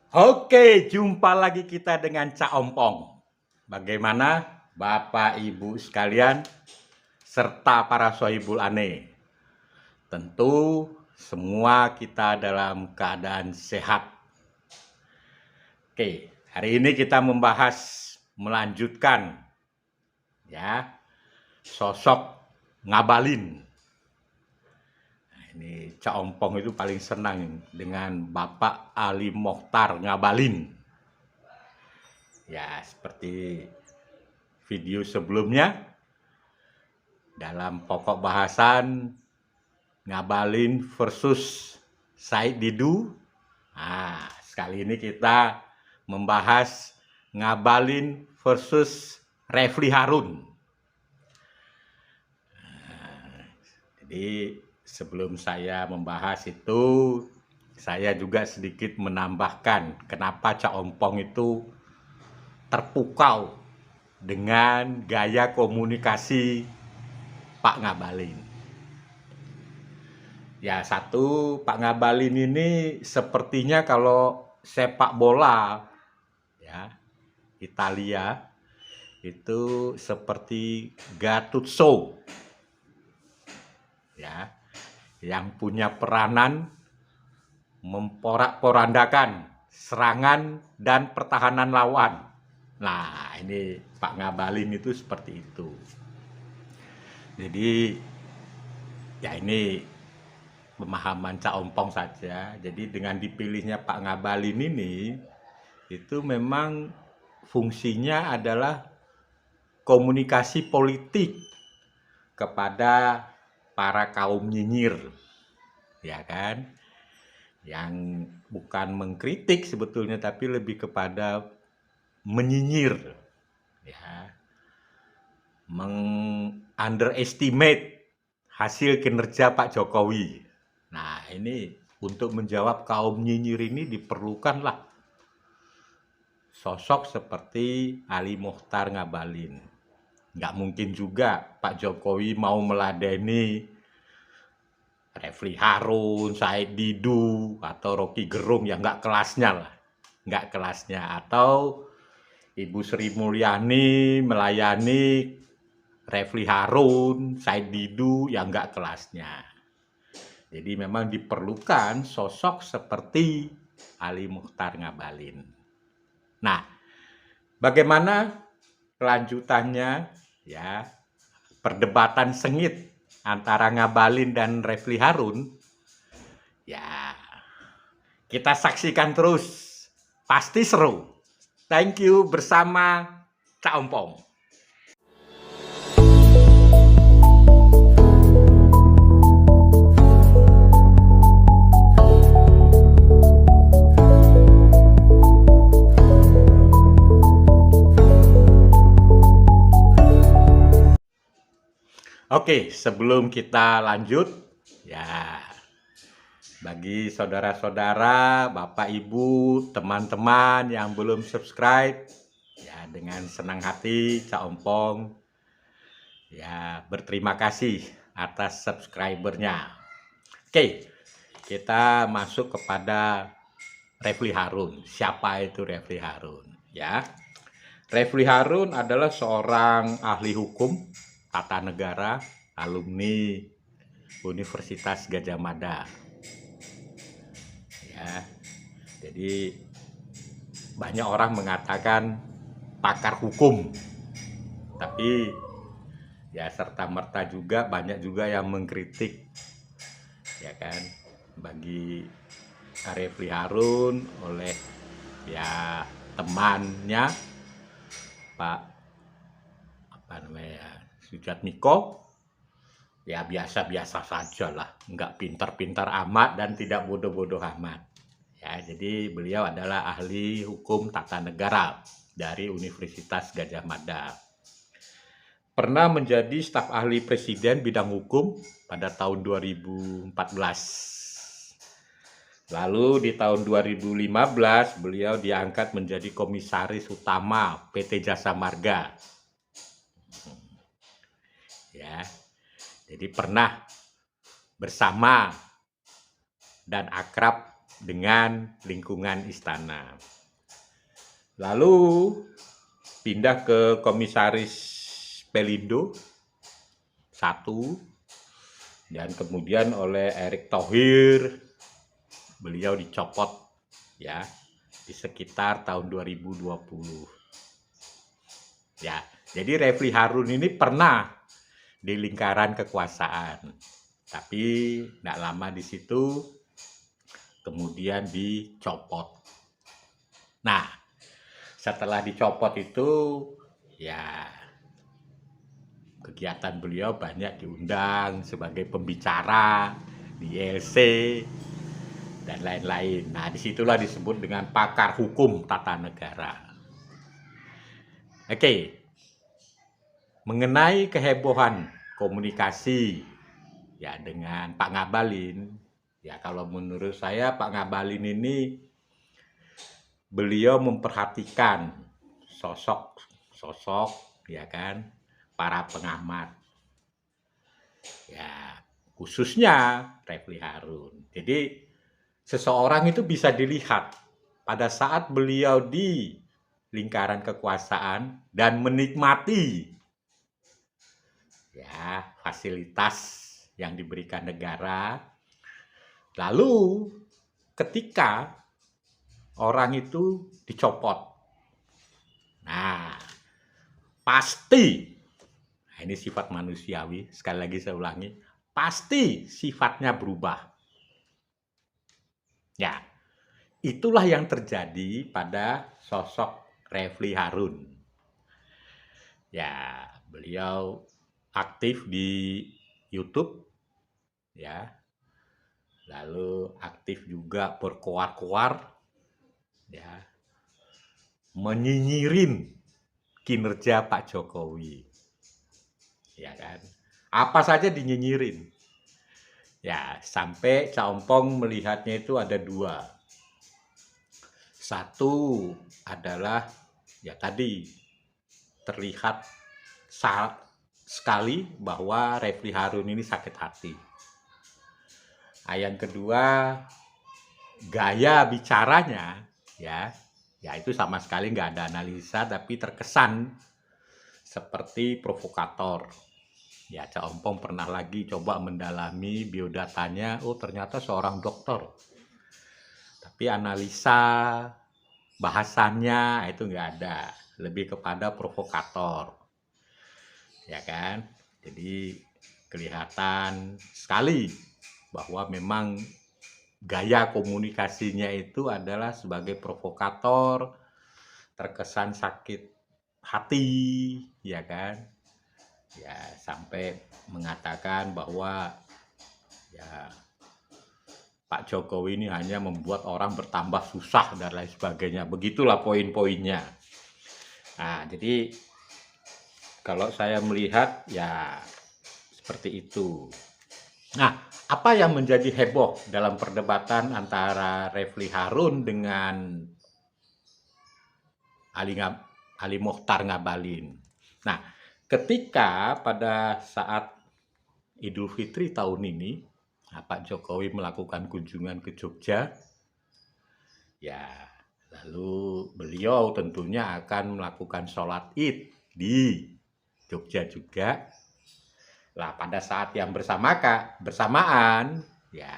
Oke, jumpa lagi kita dengan Cak Ompong. Bagaimana Bapak Ibu sekalian serta para sohibul ane? Tentu semua kita dalam keadaan sehat. Oke, hari ini kita melanjutkan ya sosok Ngabalin. Nah, ini Cak Ompong itu paling senang dengan Bapak Ali Mokhtar Ngabalin. Ya, seperti video sebelumnya, dalam pokok bahasan Ngabalin versus Said Didu. Nah, sekali ini kita membahas Ngabalin versus Refli Harun. Nah, jadi sebelum saya membahas itu, saya juga sedikit menambahkan kenapa Cak Ompong itu terpukau dengan gaya komunikasi Pak Ngabalin. Ya, satu, Pak Ngabalin ini sepertinya kalau sepak bola ya Italia itu seperti Gattuso ya, yang punya peranan memporak-porandakan serangan dan pertahanan lawan. Nah, ini Pak Ngabalin itu seperti itu. Jadi ya ini pemahaman Cak Ompong saja. Jadi dengan dipilihnya Pak Ngabalin ini, itu memang fungsinya adalah komunikasi politik kepada para kaum nyinyir, ya kan? Yang bukan mengkritik sebetulnya, tapi lebih kepada menyinyir, ya, underestimate hasil kinerja Pak Jokowi. Nah, ini untuk menjawab kaum nyinyir ini diperlukanlah sosok seperti Ali Mokhtar Ngabalin. Nggak mungkin juga Pak Jokowi mau meladeni Refli Harun, Said Didu, atau Rocky Gerung yang nggak kelasnya lah. Nggak kelasnya. Atau Ibu Sri Mulyani melayani Refli Harun, Said Didu yang nggak kelasnya. Jadi memang diperlukan sosok seperti Ali Mokhtar Ngabalin. Nah, bagaimana kelanjutannya ya perdebatan sengit antara Ngabalin dan Refli Harun? Ya, kita saksikan terus. Pasti seru. Thank you bersama Cak Ompong. Oke, sebelum kita lanjut, ya, bagi saudara-saudara, Bapak Ibu, teman-teman yang belum subscribe, ya dengan senang hati Cak Ompong ya berterima kasih atas subscribernya. Oke, kita masuk kepada Refli Harun. Siapa itu Refli Harun? Ya, Refli Harun adalah seorang ahli hukum tata negara, alumni Universitas Gadjah Mada. Ya, jadi banyak orang mengatakan pakar hukum, tapi ya serta-merta juga banyak juga yang mengkritik, ya kan, bagi Refli Harun oleh ya temannya Pak Sujatmiko. Ya biasa-biasa saja lah, nggak pintar-pintar amat dan tidak bodoh-bodoh amat. Ya, jadi beliau adalah ahli hukum tata negara dari Universitas Gadjah Mada. Pernah menjadi staf ahli presiden bidang hukum pada tahun 2014. Lalu di tahun 2015 beliau diangkat menjadi komisaris utama PT Jasa Marga. Ya. Jadi pernah bersama dan akrab dengan lingkungan istana. Lalu pindah ke Komisaris Pelindo 1, dan kemudian oleh Erick Thohir beliau dicopot ya di sekitar tahun 2020. Ya, jadi Refli Harun ini pernah di lingkaran kekuasaan, tapi tidak lama di situ kemudian dicopot. Nah, setelah dicopot itu ya kegiatan beliau banyak diundang sebagai pembicara di ILC dan lain-lain. Nah, disitulah disebut dengan pakar hukum tata negara. Oke, mengenai kehebohan komunikasi ya dengan Pak Ngabalin, ya kalau menurut saya Pak Ngabalin ini beliau memperhatikan sosok ya kan para pengamat. Ya, khususnya Refli Harun. Jadi seseorang itu bisa dilihat pada saat beliau di lingkaran kekuasaan dan menikmati ya fasilitas yang diberikan negara. Lalu ketika orang itu dicopot, nah pasti, nah ini sifat manusiawi, sekali lagi saya ulangi, pasti sifatnya berubah. Ya, itulah yang terjadi pada sosok Refli Harun. Ya, beliau aktif di YouTube, ya, lalu aktif juga berkoar-koar, ya, menyinyirin kinerja Pak Jokowi, ya kan? Apa saja dinyinyirin. Ya, sampai Cak Ompong melihatnya itu ada dua. Satu adalah ya tadi terlihat sekali bahwa Refli Harun ini sakit hati. Nah, yang kedua, gaya bicaranya ya itu sama sekali nggak ada analisa, tapi terkesan seperti provokator. Ya, Cak Ompong pernah lagi coba mendalami biodatanya, oh ternyata seorang dokter. Tapi analisa bahasannya itu nggak ada, lebih kepada provokator, ya kan? Jadi kelihatan sekali bahwa memang gaya komunikasinya itu adalah sebagai provokator, terkesan sakit hati, ya kan? Ya sampai mengatakan bahwa ya Pak Jokowi ini hanya membuat orang bertambah susah dan lain sebagainya. Begitulah poin-poinnya. Nah, jadi kalau saya melihat ya seperti itu. Nah, apa yang menjadi heboh dalam perdebatan antara Refli Harun dengan Ali Mokhtar Ngabalin? Nah, ketika pada saat Idul Fitri tahun ini, Pak Jokowi melakukan kunjungan ke Jogja, ya lalu beliau tentunya akan melakukan sholat id di Jogja juga. Lah pada saat yang bersamaan, ya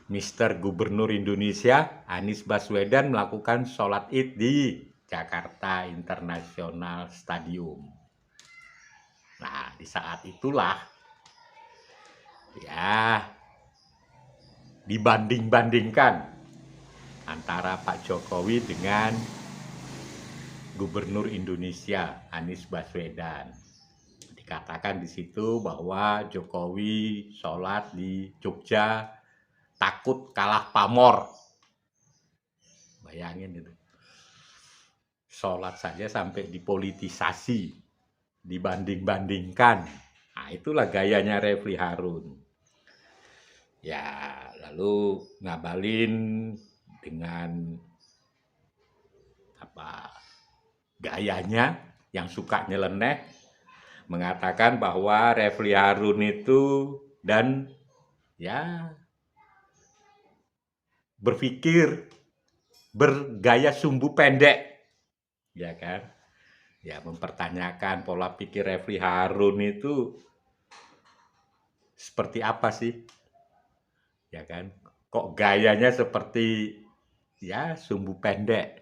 Mr. Gubernur Indonesia Anies Baswedan melakukan sholat id di Jakarta International Stadium. Nah di saat itulah ya dibanding-bandingkan antara Pak Jokowi dengan Gubernur Indonesia Anies Baswedan. Dikatakan di situ bahwa Jokowi sholat di Jogja takut kalah pamor. Bayangin itu. Sholat saja sampai dipolitisasi, dibanding-bandingkan. Nah, itulah gayanya Refli Harun. Ya, lalu Ngabalin dengan gayanya yang suka nyeleneh mengatakan bahwa Refli Harun itu dan ya berpikir bergaya sumbu pendek, ya kan? Ya, mempertanyakan pola pikir Refli Harun itu seperti apa sih, ya kan? Kok gayanya seperti ya sumbu pendek,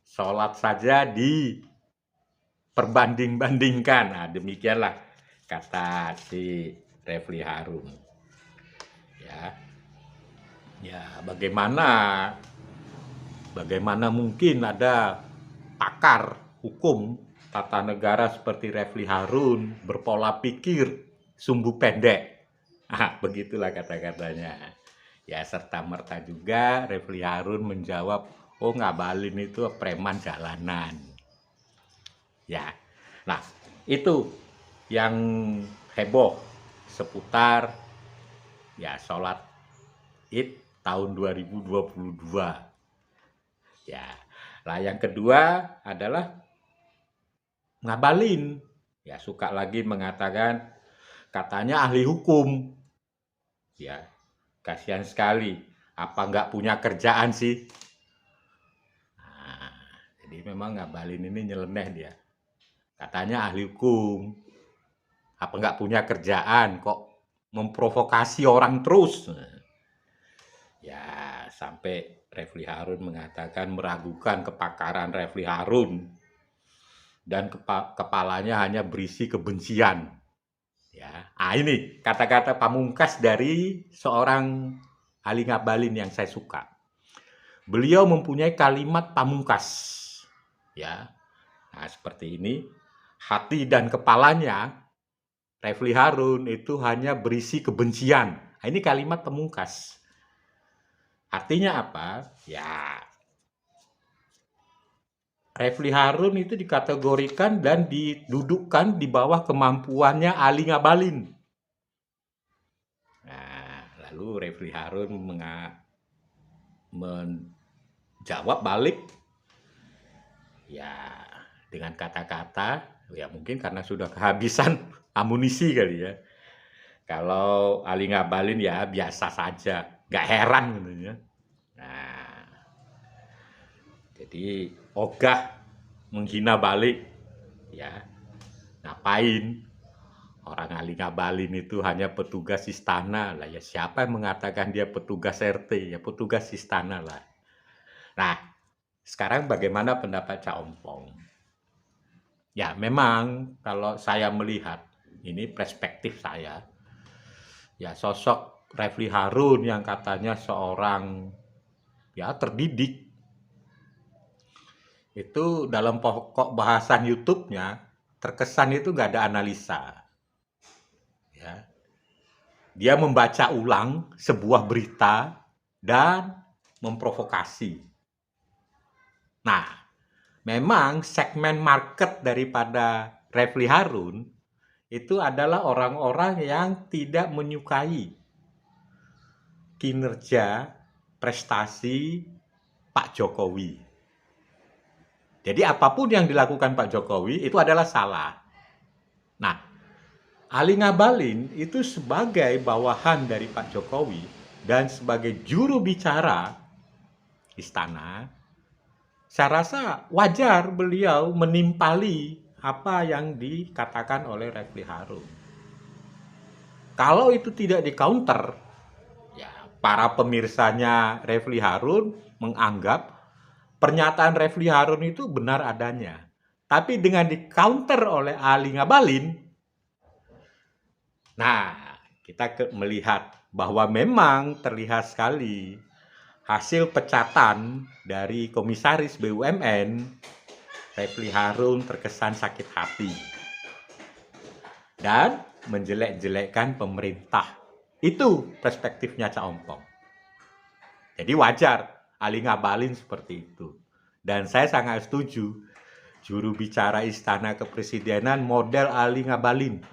sholat saja diperbanding-bandingkan. Nah, demikianlah kata si Refli Harun. Ya, ya bagaimana mungkin ada pakar hukum tata negara seperti Refli Harun berpola pikir sumbu pendek. Ah, begitulah kata-katanya. Ya, serta-merta juga Refli Harun menjawab, oh Ngabalin itu preman jalanan. Ya, nah itu yang heboh seputar ya sholat Id tahun 2022. Ya, lah yang kedua adalah Ngabalin. Ya, suka lagi mengatakan katanya ahli hukum. Ya, kasihan sekali. Apa nggak punya kerjaan sih? Nah, jadi memang Ngabalin ini nyeleneh dia. Katanya ahli hukum. Apa nggak punya kerjaan? Kok memprovokasi orang terus? Ya, sampai Refli Harun mengatakan meragukan kepakaran Refli Harun. Dan kepalanya hanya berisi kebencian. Ya, ini kata-kata pamungkas dari seorang Ali Ngabalin yang saya suka. Beliau mempunyai kalimat pamungkas. Ya, nah seperti ini. Hati dan kepalanya Refli Harun itu hanya berisi kebencian. Nah, ini kalimat pamungkas. Artinya apa? Ya, Refli Harun itu dikategorikan dan didudukkan di bawah kemampuannya Ali Ngabalin. Nah, lalu Refli Harun menjawab balik ya dengan kata-kata, ya mungkin karena sudah kehabisan amunisi kali ya. Kalau Ali Ngabalin ya biasa saja, gak heran gitu ya. Nah, jadi ogah menghina balik, ya ngapain? Orang Ali Ngabalin itu hanya petugas istana lah ya, siapa yang mengatakan dia petugas RT? Ya petugas istana lah. Nah, sekarang bagaimana pendapat Cak Ompong? Ya memang kalau saya melihat, ini perspektif saya, ya sosok Refli Harun yang katanya seorang ya terdidik, itu dalam pokok bahasan YouTube-nya terkesan itu nggak ada analisa. Ya. Dia membaca ulang sebuah berita dan memprovokasi. Nah, memang segmen market daripada Refli Harun itu adalah orang-orang yang tidak menyukai kinerja, prestasi Pak Jokowi. Jadi apapun yang dilakukan Pak Jokowi itu adalah salah. Nah, Ali Ngabalin itu sebagai bawahan dari Pak Jokowi dan sebagai juru bicara istana, saya rasa wajar beliau menimpali apa yang dikatakan oleh Refli Harun. Kalau itu tidak di-counter, ya para pemirsanya Refli Harun menganggap pernyataan Refli Harun itu benar adanya. Tapi dengan di-counter oleh Ali Ngabalin, nah kita melihat bahwa memang terlihat sekali hasil pecatan dari komisaris BUMN, Refli Harun terkesan sakit hati dan menjelek-jelekkan pemerintah. Itu perspektifnya Cak Ompong. Jadi wajar Ali Ngabalin seperti itu. Dan saya sangat setuju juru bicara Istana Kepresidenan model Ali Ngabalin.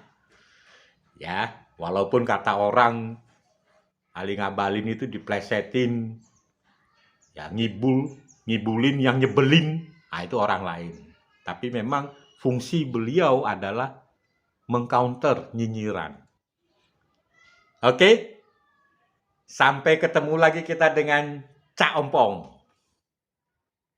Ya, walaupun kata orang Ali Ngabalin itu diplesetin, ya ngibulin yang nyebelin, nah itu orang lain. Tapi memang fungsi beliau adalah mengcounter nyinyiran. Oke, sampai ketemu lagi kita dengan Cak Ompong.